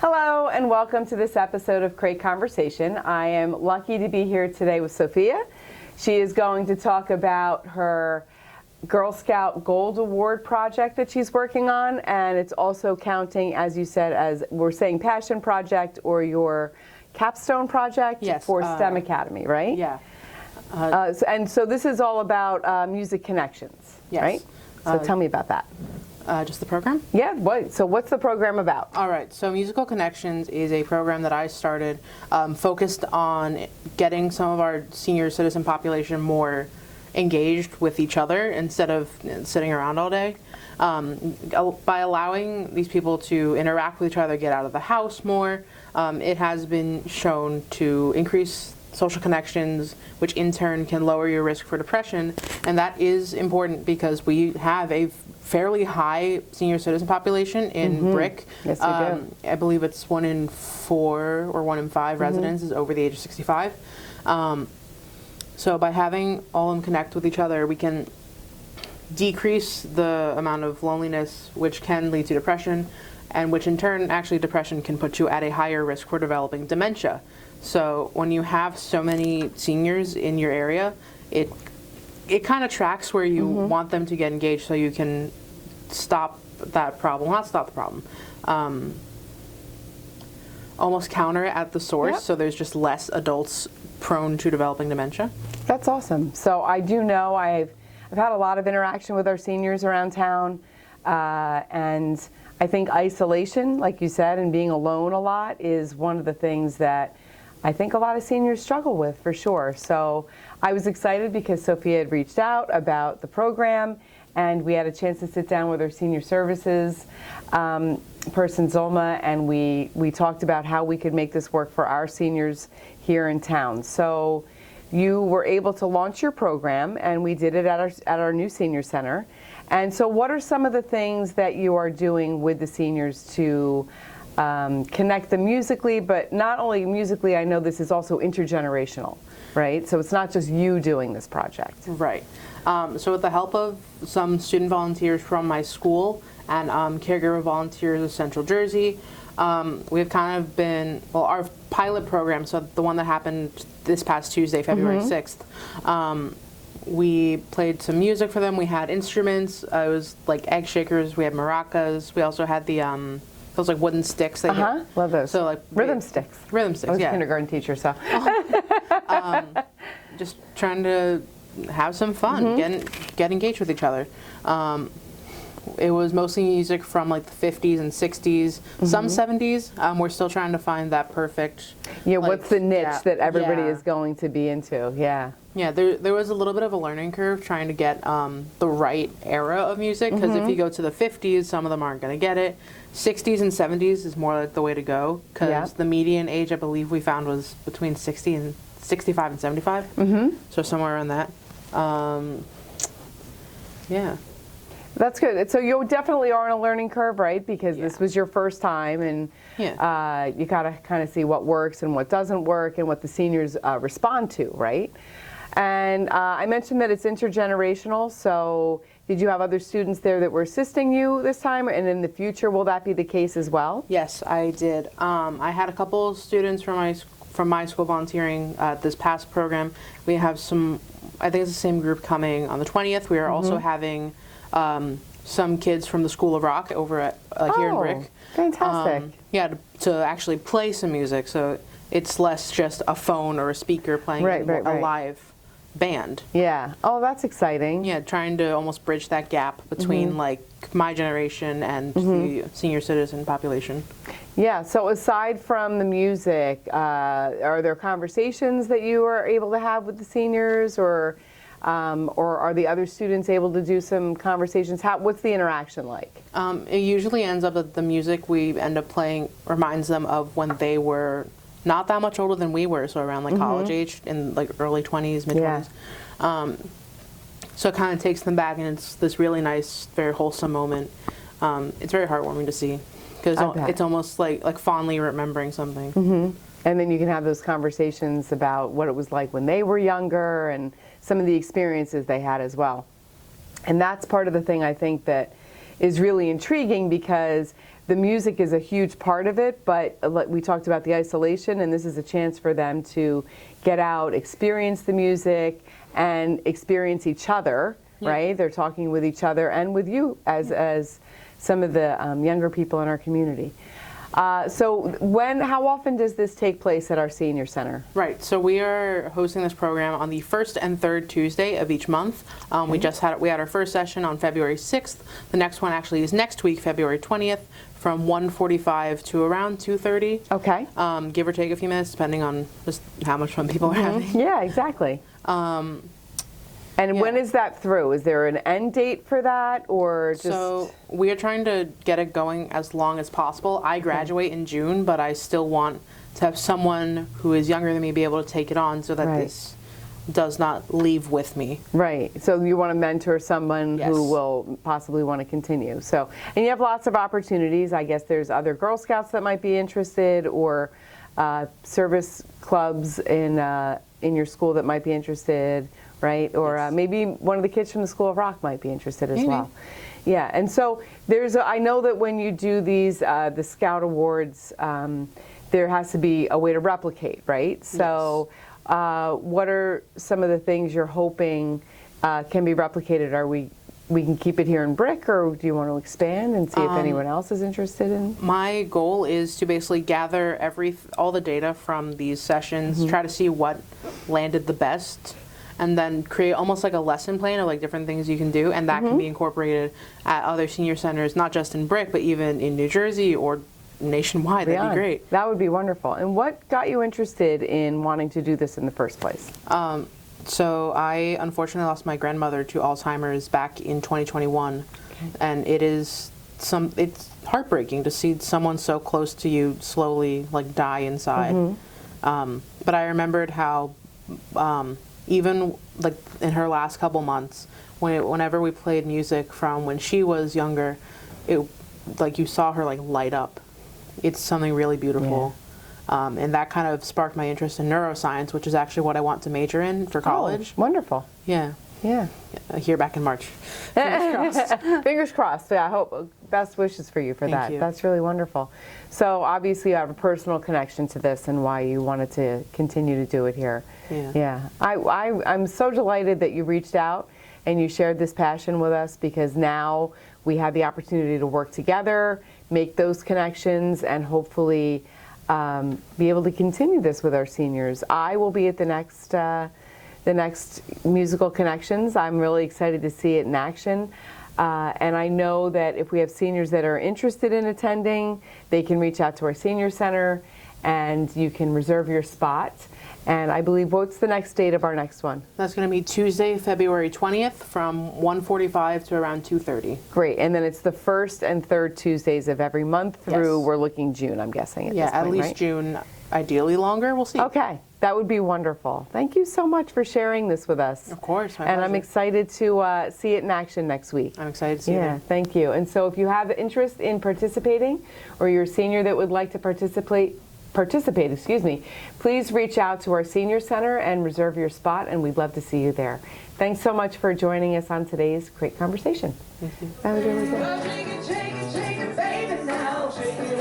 Hello and welcome to this episode of Crate Conversation. I am lucky to be here today with Sofia. She is going to talk about her Girl Scout Gold Award project that she's working on, and it's also counting, as you said, as we're saying passion project or your capstone project for STEM Academy, right? Yeah. So this is all about music connections, right? So tell me about that. Just the program? Yeah, so what's the program about? All right, so Musical Connections is a program that I started focused on getting some of our senior citizen population more engaged with each other instead of sitting around all day. By allowing these people to interact with each other, get out of the house more, it has been shown to increase social connections, which in turn can lower your risk for depression. And that is important because we have a fairly high senior citizen population in Brick. Yes, we do. I believe it's 1 in 4 or 1 in 5 residents is over the age of 65. So by having all of them connect with each other, we can decrease the amount of loneliness, which can lead to depression, and which in turn, actually depression can put you at a higher risk for developing dementia. So when you have so many seniors in your area, it kind of tracks where you want them to get engaged so you can stop that problem. Well, not stop the problem. Almost counter it at the source, so there's just less adults prone to developing dementia. That's awesome. So I do know I've had a lot of interaction with our seniors around town, and I think isolation, like you said, and being alone a lot is one of the things that I think a lot of seniors struggle with, for sure. So I was excited because Sofia had reached out about the program, and we had a chance to sit down with our senior services person, Zulma, and we talked about how we could make this work for our seniors here in town. So you were able to launch your program, and we did it at our new senior center. And so what are some of the things that you are doing with the seniors to connect them musically, but not only musically, I know this is also intergenerational, right? So it's not just you doing this project. Right. So with the help of some student volunteers from my school and caregiver volunteers of Central Jersey, we've kind of been, well, our pilot program, so the one that happened this past Tuesday, February 6th, we played some music for them. We had instruments. It was like egg shakers. We had maracas. We also had the those like wooden sticks. Love those. So like rhythm sticks. Rhythm sticks. I was a kindergarten teacher, so just trying to have some fun, get engaged with each other. It was mostly music from like the 50s and 60s, some 70s. We're still trying to find that perfect. Yeah, what's the niche that everybody is going to be into? Yeah. Yeah, there was a little bit of a learning curve trying to get the right era of music, because if you go to the 50s, some of them aren't going to get it. 60s and 70s is more like the way to go, because the median age, I believe we found, was between 65 and 75. So somewhere around that. Yeah. That's good. So you definitely are on a learning curve, right? Because this was your first time, and you got to kind of see what works and what doesn't work and what the seniors respond to, right? And I mentioned that it's intergenerational, so did you have other students there that were assisting you this time, and in the future will that be the case as well? Yes, I did. I had a couple students from my school volunteering this past program. We have some, I think it's the same group coming on the 20th. We are also having some kids from the School of Rock over at here in Brick. Fantastic. To actually play some music, so it's less just a phone or a speaker playing a live band. Yeah. Oh, that's exciting. Yeah, trying to almost bridge that gap between like my generation and the senior citizen population. Yeah, so aside from the music, are there conversations that you are able to have with the seniors, or are the other students able to do some conversations? What's the interaction like? It usually ends up that the music we end up playing reminds them of when they were not that much older than we were, so around like college age, in like early 20s, mid 20s. So it kind of takes them back, and it's this really nice, very wholesome moment. It's very heartwarming to see, because it's almost like fondly remembering something. And then you can have those conversations about what it was like when they were younger and some of the experiences they had as well. And that's part of the thing I think that is really intriguing, because the music is a huge part of it, but we talked about the isolation, and this is a chance for them to get out, experience the music, and experience each other, right? They're talking with each other and with you as some of the younger people in our community. So how often does this take place at our senior center? Right, so we are hosting this program on the first and third Tuesday of each month. We had our first session on February 6th. The next one actually is next week, February 20th, from 1:45 to around 2:30. Okay. Give or take a few minutes, depending on just how much fun people are having. Yeah, exactly. And when is that through? Is there an end date for that, or just? So we are trying to get it going as long as possible. I graduate in June, but I still want to have someone who is younger than me be able to take it on so that this does not leave with me. Right. So you want to mentor someone who will possibly want to continue. So, and you have lots of opportunities. I guess there's other Girl Scouts that might be interested, or service clubs in your school that might be interested. Right, or maybe one of the kids from the School of Rock might be interested as well. Yeah, and so I know that when you do these, the Scout Awards, there has to be a way to replicate, right? So what are some of the things you're hoping can be replicated? Are we can keep it here in Brick, or do you want to expand and see if anyone else is interested in? My goal is to basically gather all the data from these sessions, try to see what landed the best, and then create almost like a lesson plan of like different things you can do, and that can be incorporated at other senior centers, not just in Brick, but even in New Jersey or nationwide. That'd be great. That would be wonderful. And what got you interested in wanting to do this in the first place? So I unfortunately lost my grandmother to Alzheimer's back in 2021, and it's heartbreaking to see someone so close to you slowly like die inside. But I remembered how even like in her last couple months, whenever we played music from when she was younger, it like you saw her like light up. It's something really beautiful. And that kind of sparked my interest in neuroscience, which is actually what I want to major in for college. Oh, wonderful. Yeah. Here back in March. Fingers crossed. Fingers crossed. Yeah, I hope. Best wishes for you for that. Thank you. That's really wonderful. So obviously you have a personal connection to this and why you wanted to continue to do it here. Yeah. I'm so delighted that you reached out and you shared this passion with us, because now we have the opportunity to work together, make those connections, and hopefully be able to continue this with our seniors. I will be at the next Musical Connections. I'm really excited to see it in action. And I know that if we have seniors that are interested in attending, they can reach out to our senior center and you can reserve your spot. And I believe, what's the next date of our next one? That's going to be Tuesday, February 20th from 1:45 to around 2:30. Great. And then it's the first and third Tuesdays of every month through, we're looking June, I'm guessing, at this point, at least right? June, ideally longer. We'll see. Okay. That would be wonderful. Thank you so much for sharing this with us. Of course, my And pleasure. I'm excited to see it in action next week. I'm excited to see it. Thank you. And so if you have interest in participating, or you're a senior that would like to participate, please reach out to our senior center and reserve your spot, and we'd love to see you there. Thanks so much for joining us on today's great conversation. Thank you. Have a good day. Shake it, shake it, shake it, baby, now. Shake it